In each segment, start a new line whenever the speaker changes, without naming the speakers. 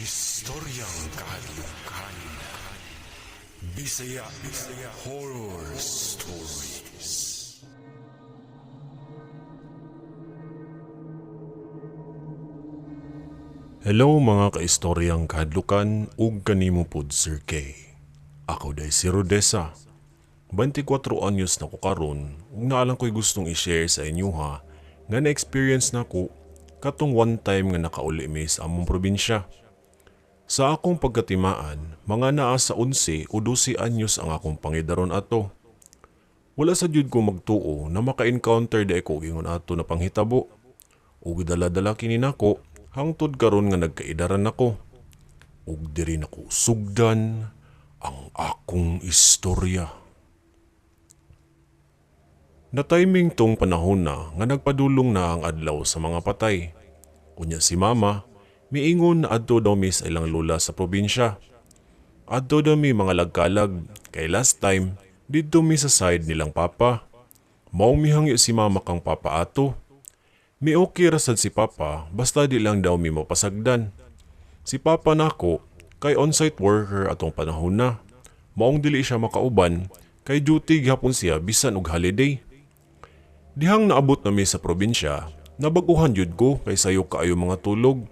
Historyang kahadlukan. Bisaya Horror Stories. Hello mga kaistoryang kahadlukan ug kanimo pod Sir K. Ako day si Rodessa. 24 anyos na ko karon ug naalang ko'y gustong i-share sa inyo ha nga na-experience na ko katong one time nga nakauli mi sa among probinsya. Sa akong pagkatimaan, mga naa sa 11 o 12 anyos ang akong pangidaron ato. Wala sa jud ko magtuo na maka-encounter di ko gingon ato na panghitabo. Ug dala-dala kini nako hangtod karon nga nagkaidaran nako. Ug diri nako sugdan ang akong istorya. Na timing tong panahon na nga nagpadulong na ang adlaw sa mga patay. Unya si mama, miingon na adto daw mi sa ilang lola sa probinsya. Adto daw mi mga lagkalag, kay last time, didto mi sa side nilang papa. Maong mihangyo si mama kang papa ato. Mi okay rasad si papa, basta di lang daw mi mapasagdan. Si papa nako, kay on-site worker atong panahon na. Maong dili siya makauban, kay duty gihapon siya bisan og holiday. Dihang naabot na mi sa probinsya, nabaguhan jud ko kay sayo kaayo mga tulog.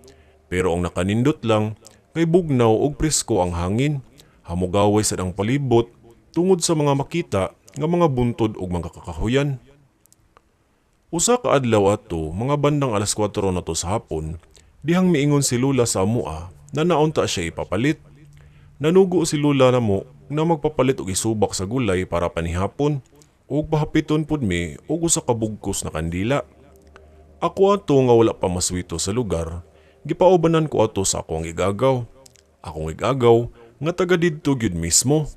Pero ang nakanindot lang, kay bugnaw og presko ang hangin, hamugaway sa dang palibot, tungod sa mga makita nga mga buntod og mga kakahuyan. Usa ka adlaw ato, mga bandang alas 4 na to sa hapon, dihang miingon si Lula sa amua na naunta siya ipapalit. Nanugo si Lula namo na magpapalit og isubak sa gulay para panihapon, ug pahapiton pud mi og usa ka bugkos na kandila. Ako ato nga wala pa maswito sa lugar, gipaubanan ko ato sa akong igagaw. Akong igagaw nga taga didto gyud mismo.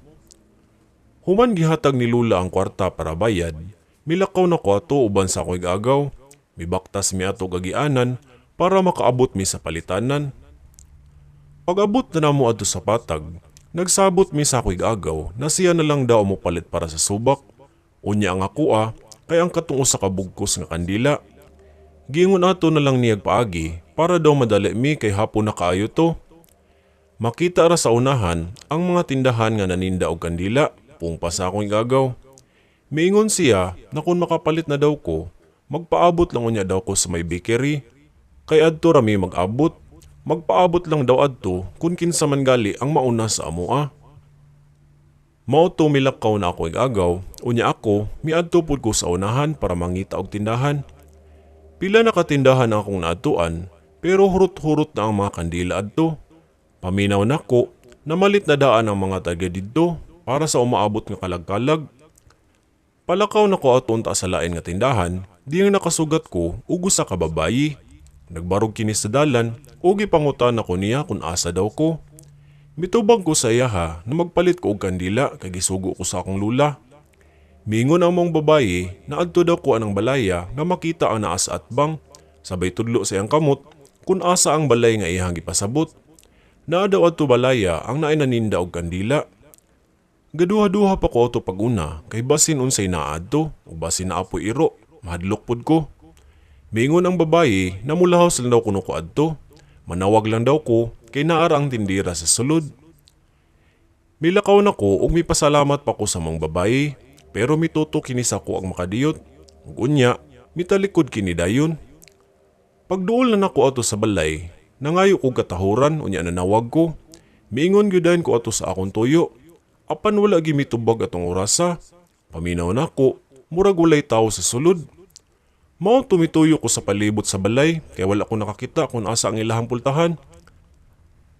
Human gihatag ni Lula ang kwarta para bayad, milakaw na ko ato uban sa akong igagaw. Mibaktas mi ato gagianan para makaabot mi sa palitanan. Pag-abot na namo ato sa patag, nagsabot mi sa akong igagaw na siya na lang daw mo palit para sa subak. Unya ang ako kay ang katong usa ka bugkos nga kandila. Gingon ato na lang niyag paagi para daw madali mi kay hapon na kaayo to. Makita ra sa unahan ang mga tindahan nga naninda og kandila, pungpa sa akong igagaw. Miingon siya na kung makapalit na daw ko, magpaabot lang unya daw ko sa may bakery. Kay adto ra mi mag-abot, magpaabot lang daw adto kung kinsa man gali ang mauna sa amoa. Mao to milakaw na ako igagaw, unya ako miadto pud ko sa unahan para mangita og tindahan. Pila na katindahan ang akong naatuan, pero hurot-hurot na ang mga kandila adto. Paminaw nako na malit na daan ang mga taga didto para sa umaabot nga kalag-kalag. Palakaw nako atunta sa lain nga tindahan, diyang nakasugat ko ug usa ka babayi. Nagbarog kini sa dalan ug gipangutan ako niya kung asa daw ko. Mitubag ko sa iya na magpalit ko og kandila kay gisugo ko sa akong lula. Mingon ang mong babayi na adto daw ko anang balaya nga makita ang naa sa atbang, sabay tudlo sa iyang kamot kung asa ang balay nga iyang gipasabot. Naa daw adto balaya ang naay naninda og kandila. Gaduha-duha pa ko ato pag-una kay basin unsay naa adto o basin na apoy iro, mahadlok pud ko. Mingon ang babayi na mulahaw lang daw kuno ko adto, manawag lang daw ko kay naara ang tindira sa sulod. Milakaw na ko ug mipasalamat pa ko sa mong babayi. Pero mituto kini sa ko ang makadiyot. Ug unya, mitalikod kini dayon. Pagduol na nako ato sa balay, nangayo ko katahuran unya nanawag ko. Miingon gyudan ko ato sa akong tuyo. Apan wala gi mitubag atong orasa. Paminaw nako, murag walay tawo sa sulod. Mao tumituyo ko sa palibot sa balay kay wala ko nakakita kung asa ang ilahang pultahan.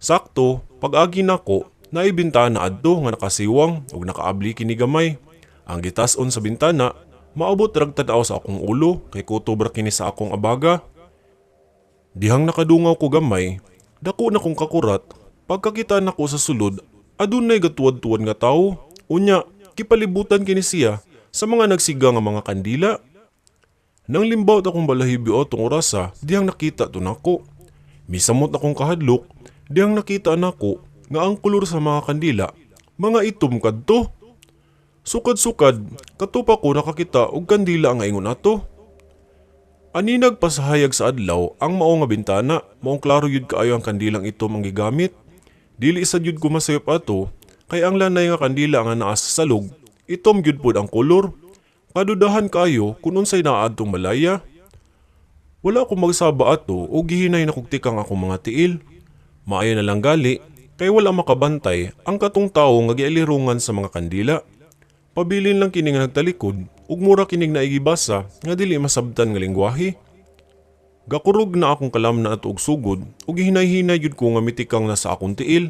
Sakto, pag-agi nako, naibintahan na adto nga nakasiwang ug nakaabli kini gamay. Ang gitas-on sa bintana, maabot rag tanaw sa akong ulo kay kutob ra kini sa akong abaga. Dihang nakadungaw ko gamay, dako na kong kakurat, pagkakita nako sa sulod, adunay gatuwad-tuwad nga tawo. Unya, kipalibutan kini siya sa mga nagsiga nga mga kandila. Nang limbawt akong balahibyo atong orasa, dihang nakita to nako. Misamot akong kahadlok, dihang nakita nako nga ang kulor sa mga kandila, mga itom kadto. Sukad-sukad, katupa ko nakakita og kandila nga ingon ato. Ani nagpasahayag sa adlaw ang mao nga bintana, maong klaro yun kaayo ang kandilang ito manggigamit. Dili sad yun kumasayop ato, kay ang lanay nga kandila nga naa sa salog, itom yun pod ang kolor. Kadudahan kaayo kung unsay naa adtong malaya. Wala akong magsaba ato o gihinay na kugtikang akong mga tiil. Maayo na lang gali, kay wala makabantay ang katong tao nga gialirungan sa mga kandila. Pabilin lang kini nga nagtalikod, ug mura kining naigibasa nga dili masabtan nga lingwahe. Gakurog na akong kalamna ato og sugod, ug hinay-hinay yun ko nga mitikang nasa akong tiil.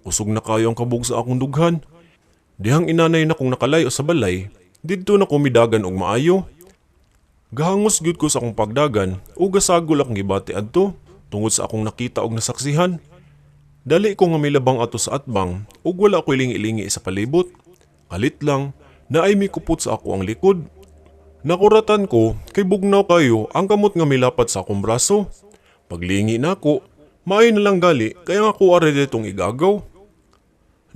Usog na kayo ang kabog sa akong dughan. Dihang inanay na kong nakalayo sa balay, didto na kumidagan og maayo. Gahangos gyud ko sa akong pagdagan ug gasagol akong gibati adto tungod sa akong nakita og nasaksihan. Dali ko nga milabang ato sa atbang ug wala ko ilingi-ilingi sa palibot. Kalit lang, naay mikupot sa ako ang likod. Nakuratan ko kay bugnaw kayo ang kamot nga milapat sa akong braso. Paglingi na ako, maayo na lang gali kaya nga ako are ditong igagaw.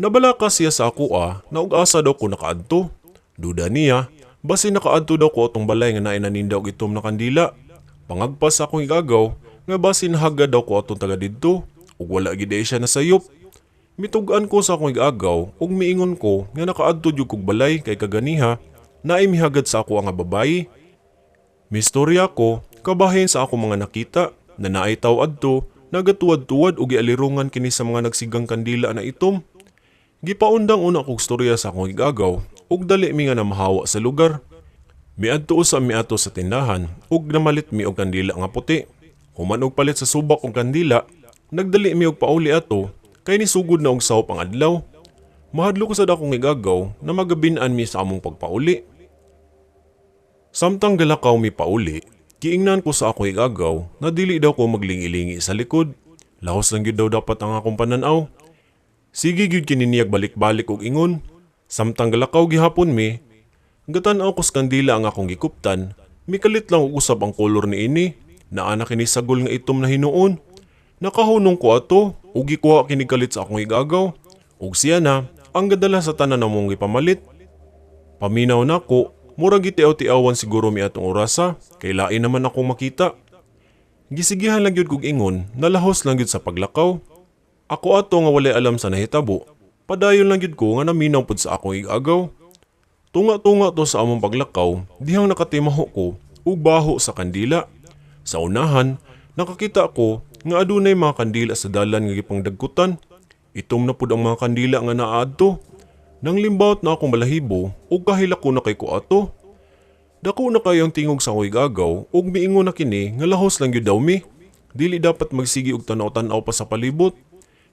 Nabalaka siya sa ako na ug-asa daw ko nakaadto. Duda niya, basi nakaadto daw ko atong balay nga naay nanindaw og itom na kandila. Pangagpas sa akong igagaw nga basi nahagad daw ko atong taga didto ug wala gid siya nasayop. Mitugan ko sa akong igagaw ug miingon ko nga nakaadto jud kog balay kay kaganiha naay mihagad sa ako ang babayi. Mistorya ko kabahin sa akong mga nakita na naay tawo adto nagatuwad-tuwad ug gialirungan kini sa mga nagsigang kandila na itom. Gipaundang una kog storya sa akong igagaw ug dali mi nga namahawa sa lugar. Miadto usa miato sa tindahan ug namalit mi og kandila nga puti. Human og palit sa subak og kandila, nagdali mi og pauli ato kay nisugod na og sawop ang adlaw. Mahadlo ko sa dakong igagaw na magabin-an mi sa among pagpauli. Samtang galakaw mi pauli, giingnan ko sa akong igagaw na dili daw ko maglingi-lingi sa likod. Lahos lang gyud daw dapat ang akong pananaw. Sige gyud kini niyag balik-balik og ingon. Samtang galakaw gihapon mi, gatan-aw ko sa kandila ang akong gikuptan. Mikalit lang og usab ang kolor ni ini. Naa na kini sagol nga itom na hinuon. Nakahunong ko ato ug gikuha kini kalit sa akong igagaw. Ug siya na ang gadala sa tanan namong gipamalit. Paminaw nako, murag gitiaw-tiawan siguro mi atong orasa kay lain naman akong makita. Gisigihan lang gyud kog ingon, nalahos lang gyud sa paglakaw. Ako ato nga walay alam sa nahitabo. Padayon lang gyud ko nga naminaw pud sa akong igagaw. Tunga-tunga to sa among paglakaw, dihang nakatimaho ko ug baho sa kandila. Sa unahan, nakakita ko nga adunay mga kandila sa dalan nga gipangdagkutan. Itom na pud ang mga kandila nga naadto. Nang limbawt na akong balahibo ug kahilak ko na kay ko ato. Dako na kayo ang tingog sa akong igagaw ug miingon na kini nga lahos lang gyud daw mi. Dili dapat magsigi og tanaw-tanaw pa sa palibot.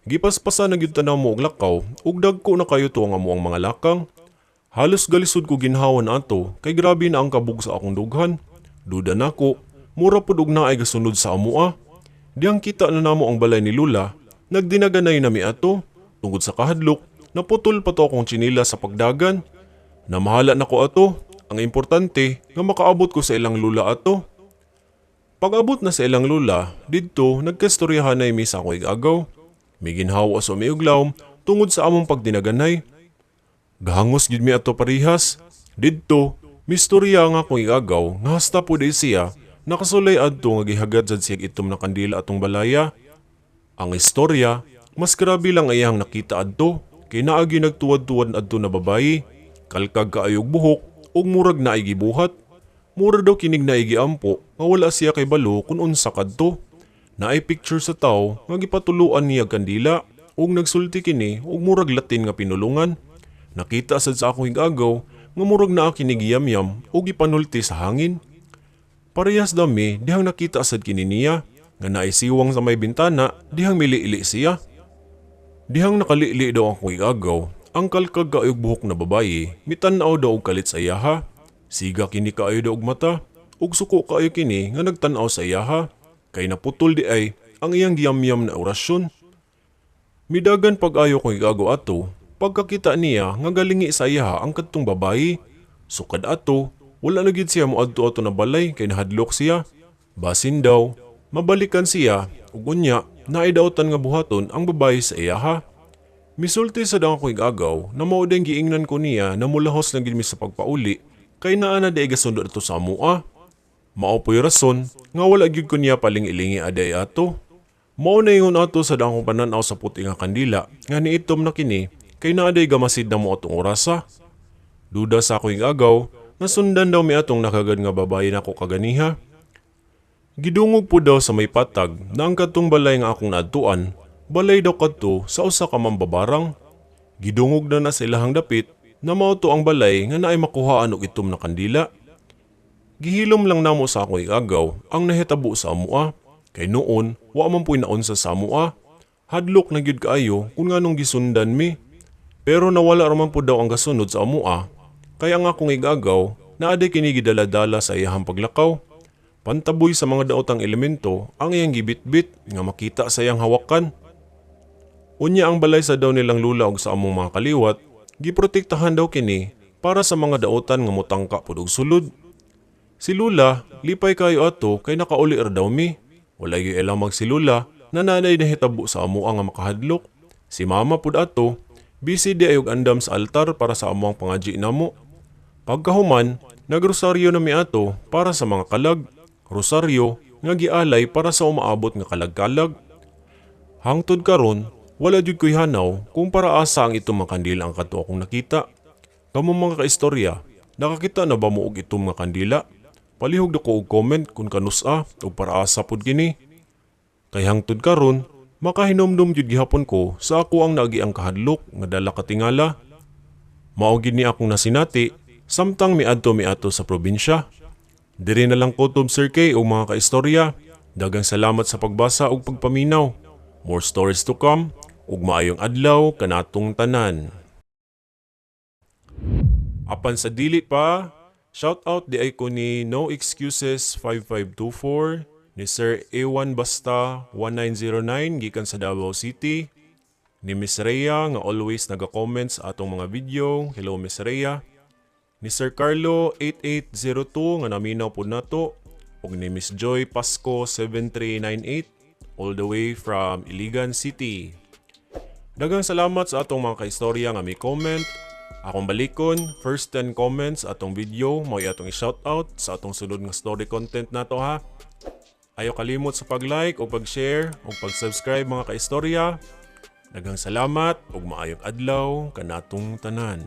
Gipaspasan na gyud tanaw mo og lakaw ug dagko na kayo to nga mo ang mga lakang. Halos galisod ko ginhawan ato kay grabe na ang kabug sa akong dughan. Duda nako, mura pud og naay gasunod sa amoa. Diyang kita na namo ang balay ni Lula, nagdinaganay na mi ato. Tungod sa kahadlok, naputol pa to akong tsinila sa pagdagan. Namahala na ko ato, ang importante nga makaabot ko sa ilang lula ato. Pag-abot na sa ilang lula, didto nagkastoryahan na mi sa akong igagaw. May ginhawa sa umiuglaw tungod sa among pagdinaganay. Gahangos gid mi ato parihas. Didto, mistorya nga akong igagaw nga hasta po di siya nakasulay adto nga gihagad sad siya itom na kandila atong balaya. Ang istorya, mas grabe lang ayang nakita adto kay naagi nagtuwad-tuwad adto na babayi, kalkag kaayog buhok ug murag naay gibuhat. Mura daw kinig naay giampo nga wala siya kay balo kun unsa kadto. Naay picture sa tao nga gipatuluan niya kandila ug nagsulti kini ug murag Latin nga pinulungan. Nakita sad sa akong igagaw nga murag naa kini giyamyam ug gipanulti sa hangin. Parehas dami dihang nakita sad kini niya nga naay siwang sa may bintana dihang miliili siya. Dihang nakalili daw ang igagaw, ang kalkag kaayog buhok na babayi mitan-aw daw og kalit sa iyaha. Siga kini kaayo daw og mata ug suko kaayo kini nga nagtan-aw sa iyaha kay naputol di ay ang iyang giyamyam na orasyon. Midagan pag-ayo kong igagaw ato pagkakita niya nga galingi sa iyaha ang kadtong babayi. Sukad ato, wala na gid siya moadto ato na balay kay nahadlok siya. Basin daw, mabalikan siya ug unya naidawtan nga buhaton ang babayi sa iyaha. Misulti sa dang akong igagaw na mao ding giingnan ko niya na mulahos lang gid mi sa pagpauli kay naa na di gasundot ato sa amoa. Mao po'y rason nga wala gyud ko niya paling-ilingi aday ato. Mao na ingon ato sa dakong pananaw sa puti nga kandila nga niitom na kini kay naaday gamasid na mo atong orasa. Duda sa akong agaw, nasundan daw mi atong nakagad nga babae nako kaganiha. Gidungog po daw sa may patag na ang katong balay nga akong naadtuan, balay daw kadto sa usa ka mambabarang. Gidungog na sa ilahang dapit na mao to ang balay nga naay makuhaan og itom na kandila. Gihilom lang namo sa akong agaw ang nahitabo sa amua, kay noon wa man po'y naunsa sa amua. Hadlok na gyud kaayo kung nganong gisundan mi. Pero nawala raman po daw ang gasunod sa amua, kaya nga akong igagaw na aday kini gidala-dala sa iyahang paglakaw. Pantaboy sa mga daotang elemento ang iyang gibitbit nga makita sa iyang hawakan. Unya ang balay sa daw nilang lula og sa among mga kaliwat, giprotektahan daw kini para sa mga daotan nga motangka pud og sulod. Si Lula, lipay kayo ato kay nakauli daw mi. Walay gyud ilang magsilula na nanay nahitabo sa amua nga makahadlok. Si Mama pud ato, busy di ayog andam sa altar para sa amuang pangaji namo. Pagkahuman, nagrosaryo na mi ato para sa mga kalag. Rosaryo nga gialay para sa umaabot nga kalag-kalag. Hangtod karon, wala jud ko'y hanaw kung para asa ang itong mga kandila ang kadto akong nakita. Kamo mga kaistorya, nakakita na ba mo og itong mga kandila? Palihog na ko og comment kung kanusa o para asa pud kini. Kay hangtod karon, makahinomdom jud gihapon ko sa ako ang naagi ang kahadlok nga dala katingala. Mao gid ni akong nasinati samtang miadto sa probinsya. Diri na lang ko Tom Sir K o mga kaistorya. Daghang salamat sa pagbasa ug pagpaminaw. More stories to come ug maayong adlaw kanatong tanan. Apan sa dili pa, shout out di ay ko ni No Excuses 5524, ni Sir A1 Basta 1909 gikan sa Davao City, ni Miss Rhea nga always naga-comments atong mga video. Hello Miss Rhea. Ni Sir Carlo 8802 nga naminaw po nato, ug ni Miss Joy Pasco 7398 all the way from Iligan City. Daghang salamat sa atong mga kaistorya nga may comment. Akong balikon, first 10 comments atong video mao atong i-shoutout sa atong sunod nga story content nato ha. Ayaw kalimot sa pag-like o pag-share o pag-subscribe mga kaistorya. Daghang salamat ug maayong adlaw kanatong tanan.